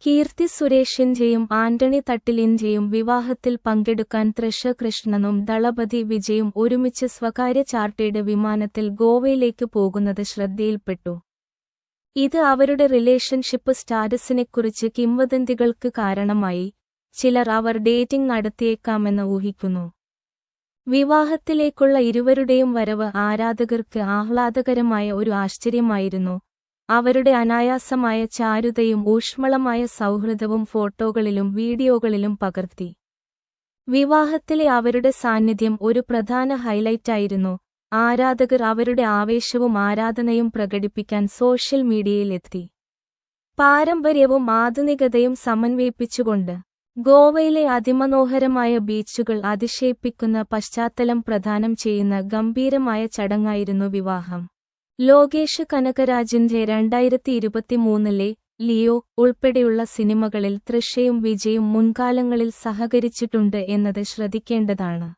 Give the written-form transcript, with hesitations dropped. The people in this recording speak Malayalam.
കീർത്തി സുരേഷിന്റെയും ആന്റണി തട്ടിലിന്റെയും വിവാഹത്തിൽ പങ്കെടുക്കാൻ തൃഷ കൃഷ്ണനും ദളപതി വിജയും ഒരുമിച്ച് സ്വകാര്യ ചാർട്ടേഡ് വിമാനത്തിൽ ഗോവയിലേക്ക് പോകുന്നത് ശ്രദ്ധയിൽപ്പെട്ടു. ഇത് അവരുടെ റിലേഷൻഷിപ്പ് സ്റ്റാറ്റസിനെക്കുറിച്ച് കിംവദന്തികൾക്ക് കാരണമായി. ചിലർ അവർ ഡേറ്റിംഗ് നടത്തിയേക്കാമെന്ന് ഊഹിക്കുന്നു. വിവാഹത്തിലേക്കുള്ള ഇരുവരുടെയും വരവ് ആരാധകർക്ക് ആഹ്ലാദകരമായ ഒരു ആശ്ചര്യമായിരുന്നു. അവരുടെ അനായാസമായ ചാരുതയും ഊഷ്മളമായ സൗഹൃദവും ഫോട്ടോകളിലും വീഡിയോകളിലും പകർത്തി. വിവാഹത്തിലെ അവരുടെ സാന്നിധ്യം ഒരു പ്രധാന ഹൈലൈറ്റായിരുന്നു. ആരാധകർ അവരുടെ ആവേശവും ആരാധനയും പ്രകടിപ്പിക്കാൻ സോഷ്യൽ മീഡിയയിലെത്തി. പാരമ്പര്യവും ആധുനികതയും സമന്വയിപ്പിച്ചുകൊണ്ട് ഗോവയിലെ അതിമനോഹരമായ ബീച്ചുകൾ അതിശയിപ്പിക്കുന്ന പശ്ചാത്തലം പ്രദാനം ചെയ്യുന്ന ഗംഭീരമായ ചടങ്ങായിരുന്നു വിവാഹം. ലോകേഷ് കനകരാജിന്റെ 2023 ലിയോ ഉൾപ്പെടെയുള്ള സിനിമകളിൽ തൃഷയും വിജയും മുൻകാലങ്ങളിൽ സഹകരിച്ചിട്ടുണ്ട് എന്നത് ശ്രദ്ധിക്കേണ്ടതാണ്.